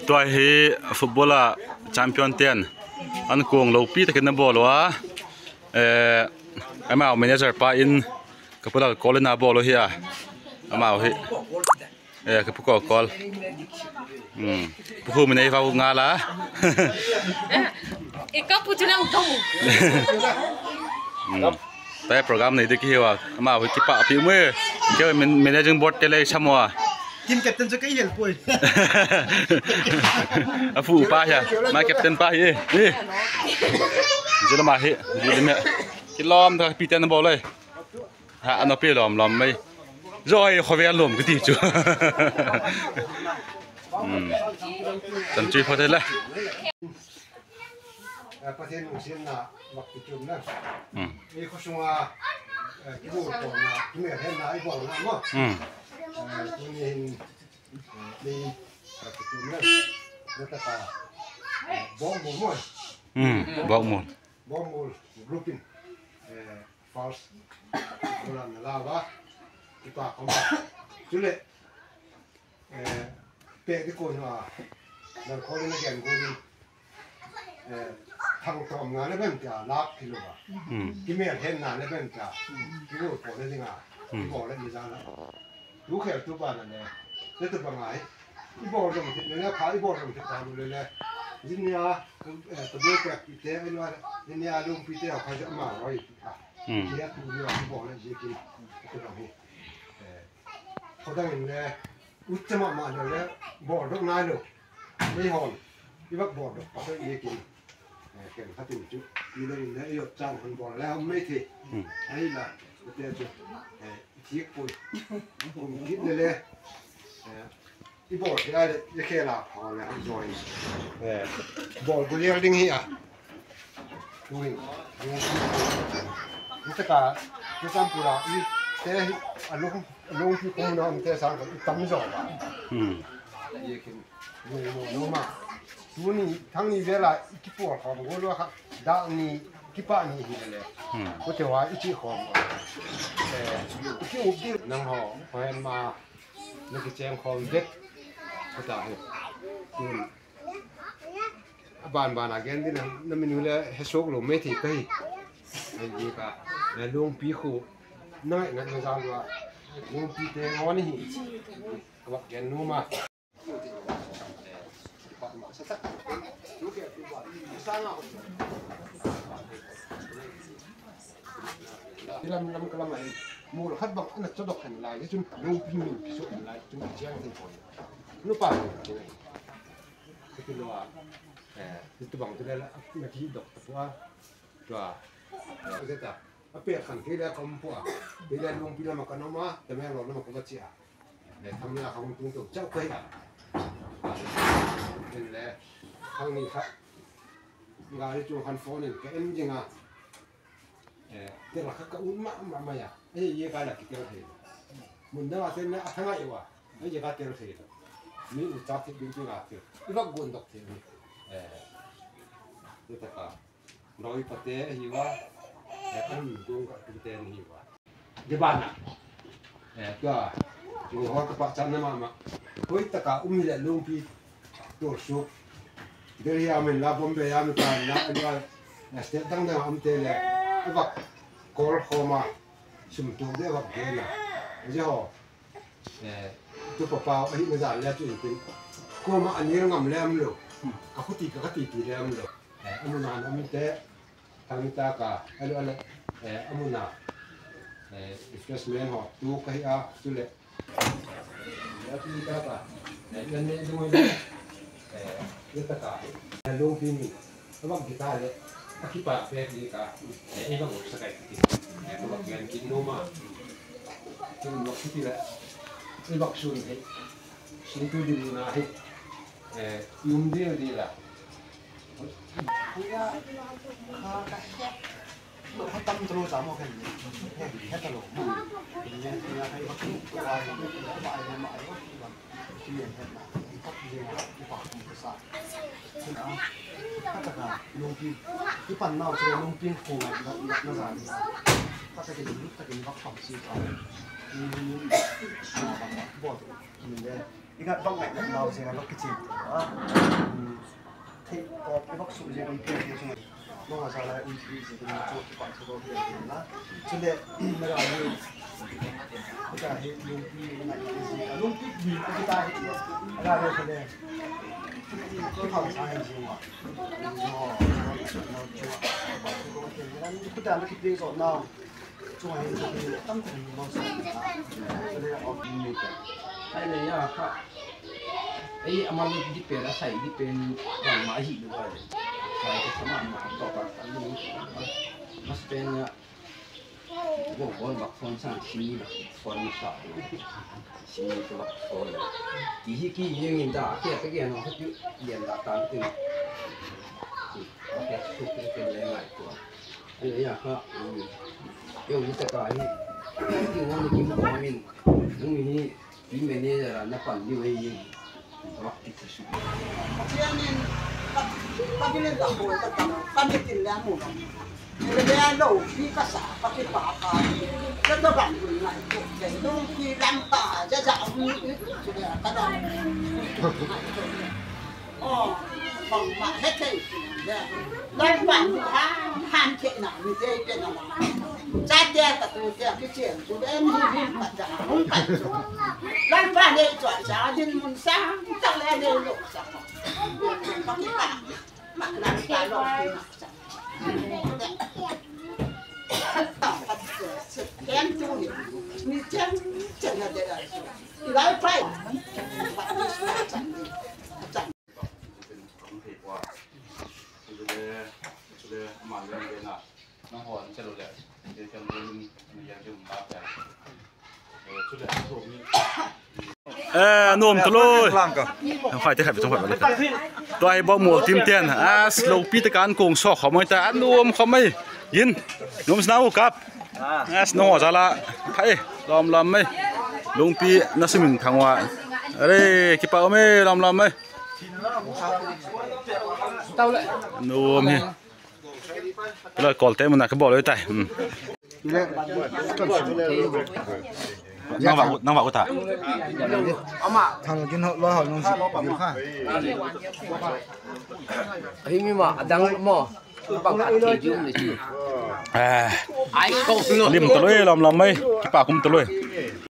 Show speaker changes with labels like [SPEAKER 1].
[SPEAKER 1] ตัวเฮฟุตบอลแชมเปี้ยนเตียนอันกงเราปีตะกันนบอลวะไอ้มาเอาแมเนเจอร์ป้าอินกับพวกเรากอลนาบอลเฮียไอ้มาเอาเฮกับพวกกอลผู้มันไอ้ฟ้างาละ
[SPEAKER 2] อีกก็พูดถึงตรง
[SPEAKER 1] แต่โปรแกรมไหนที่ว่ามาเอาคิดปะพี่มือเจ้าแมเนเจอร์บอร์ดจะเลยช่ำวะ
[SPEAKER 3] กินแคปเต็นจะกี่เห็นป่วย
[SPEAKER 1] ฟูป้าใช่มาแคปเต็นป้าเฮ้จะมาเฮ้ดีเลยเนี่ยกินล้อมถ้าปีเต็นบอลเลยฮะอันนั้นปีล้อมไม่รอยเขาเวียนล้อมก็ดีจ้ะสันจีพอได้ละ
[SPEAKER 3] ประเทศมุสลิมนะวักจุ่มนะมีข้อสงว่าที่ดูตรงนะที่ไม่เห็นนะไอ้บอลนะมั้งที่นี่มีจุ่มนะแล้วก็บอลมูลมั้ง
[SPEAKER 1] บอลมูล
[SPEAKER 3] รูปินฟอลส์โบราณลาวะที่ปากของจุดเลยเป๊ะที่คนว่าเราเขาเล่นเกมกูนี่ทางทำงานแล้วเป็นจะรักที่รู้ป่ะที่ไม่เห็นนานแล้วเป็นจะที่รู้ผลได้ยังไงที่บอกแล้วมีจ้าแล้วรู้แค่ตัวบ้านนั่นเองแล้วตัวบ้านไหนที่บอกเราไม่เนี่ยขายที่บอกเราไม่ทำเลยเลยยินยาตัวเด็กแบบพิเศษไม่รู้ว่ายินยาลุงพิเศษเขาจะมาไว้ที่นี่ตัวเด็กที่บอกแล้วจะกินตัวนี้เขาตั้งอย่างนี้อุจจาระมาเลยบอกตรงนั้นเลยไม่หอนที่ว่าบอกเขาจะกินเก่งขัดจุดมีเรื่องนี้ยกจ้างคนบอกแล้วไม่ทีไอ้ละเดี๋ยวจุดที่คุยผมคิดเลยที่บอกที่อะไรจะแค่ละพอแล้วจอยบอกกูเรียกดิ้งเหี้ยดูนี่ตะการที่จำปูระอีแต่ลุงที่คนน้องแต่สั่งกับตั้มจอบยี่กินโนมาตัวนี้ทั้งนี้เวลาอีกพวกเขาบอกว่าครับด่างนี้ที่ป้านี้เห็นเลยก็จะว่าอีกที่ของอีกที่อุบดินังหอพอเห็นมานึกแจ้งของเด็กก็จะเห็นบ้านอะไรกันที่นั่นมันอยู่เลยให้โชคลงไม่ถี่ไปไอ้ยี่ก็แล้วลุงปีคู่น้อยงั้นเราจะว่าลุงปีเตงวันนี้ก็ว่าแกนนู้มาที่เรานำกระมังมูลคัดบังอันนั้นจะดอกหันลายที่จุนลุงพิมพ์พิสูจน์ลายจุนเชียงที่คนนู้ป่าเลยก็คือว่าที่ตัวบังที่ได้ละนาทีดอกแต่ว่าตัวก็จะตัดเปลี่ยนขันที่ได้คำพูดไปได้ลุงพิมพ์มากันมาแต่แม่เราไม่มาก็เชียทำงานของตุ้งตุ้งเจ้าเคยเป็นแล้วทางนี้ครับงานที่จูงคันโฟนี่ก็เอ็นจริงอ่ะเดี๋ยวเราก็อุ่นมาอย่างไอ้ยี่การหลักเกี่ยวกับมันเดี๋ยวว่าเส้นนี้ทั้งไงวะไอ้ยี่การเกี่ยวกับมีอุจจาระที่จริงๆอ่ะเกี่ยวอีกกุนดอกที่นี่เดี๋ยวแต่ก็เราอีกประเทศที่ว่าอันนี้กุนกับประเทศนี้ว่าเดี๋ยวบ้านน่ะก็อยู่ห้องกับประจำนั่นมาเฮ้ยแต่ก็มีแต่ลุงพี่ตัวสุกเดี๋ยวยามันลาบอมเบียมันการละอันนี้สเตตั้งแต่อันเตเลยว่าโกลโคมาสมตัวเดียวกับเฮล่ะเจ้าตัวเปล่าไอ้ที่มันจะเลี้ยงจุดเป็นโคมาอันนี้งำเลี้ยงเลยก็ตีเลี้ยงเลยอันนั้นอันนี้เตะทางนี้ตากะอะไรอันนั้นดิสเพสเมนต์หอตัวก็ให้ตัวเล็กแล้วที่ตากะนั่นนี่ดูเลยเรื่องตากะลุงพี่นี่เขาบอกกีตาร์เลยที่ปากเป๊ะดีกะไอ้บางคนสกัดกินเขาบอกเงินกินโนมาจนบอกที่ละไอ้บอกชุนให้ชุนตัวดีนะให้ยุ่งเดียวดีละเขาตั้งตัวสามโมงแค่แค่ตลกเนี่ยให้เขาคิดว่าอะไรมาที่เรียนแค่ไหนก็เรียนที่ปากของภาษาซึ่งก็จะการลงพิมพ์ที่ปั่นเน่าจะลงพิมพ์โคงแบบน่าสนใจก็จะเป็นรูปจะเป็นวักฝั่งซีเขามีบอดมีเนี่ย
[SPEAKER 2] ingat banget nak tahu saya nak kecil. Thì có cái bác sĩ gì cũng kêu chứ nó là sao lại uống gì cũng chốt bạn số đó là cho nên là như cái cái hiện luôn này luôn cái gì cái ta là được rồi cái phòng sai gì mà cái ta nó cái gì rồi nào chung là cái tâm thần nó sao cho nên ở như vậy
[SPEAKER 4] cái này àไอ้อามาลูกที่เป็นอะไรที่เป็นบางไม้หินด้วยใส่ก็สามารถมาต่อไปอันนี้มันเป็นวงวนแบบฟอนสั่งชีแบบฟอนมิสาชีตัวฟอนกี่ยังยินด่าแค่ไปแค่น้องเขาจุเรียนด่าตามตึงแค่สุดเป็นแรงไหลตัวอันนี้อ่ะก็ยกวิจารณ์ที่ว่ามีกินของมินนั่งมีนี่มีเมเนเจอร์นักปั่นอยู่เอง waktu itu
[SPEAKER 5] Jangan pakai lentah boleh tetap pakai tindak mudah. Dia lo di kasar pakai pakar. Kita kan guna itu. Jadi di lantah jajak sudah kadang. Oh, bang mak hete. Dan bang han cek nak ni cek nak. Saja tu dia kecil. Sudah ni pada umpat. Dan bang dia jual jadi munsa. Tak ada lok sama. Pakai pak. Mak nak kalau Em tu ni chân là để lại. Lại phải.
[SPEAKER 1] Nôm tao lôi phải tới trong phải tôi bao mùa tìm tiền lâu pi tới cán cùng sọ khó mới ta nôm không mấy yên nôm sao cặp nó ra là phải làm mấy lông pi nó sẽ mình thằng hoa đây cái bao mấy làm mấy nôm nhỉ rồi còn thêm một cái bỏ lưới tay năng vào ta
[SPEAKER 2] thằng kia lo hỏi nó gì khác
[SPEAKER 4] hình mà đang mò bằng cả thị trường này chứ ai không
[SPEAKER 1] liềm tao lôi làm mấy cái bà cũng tao lôi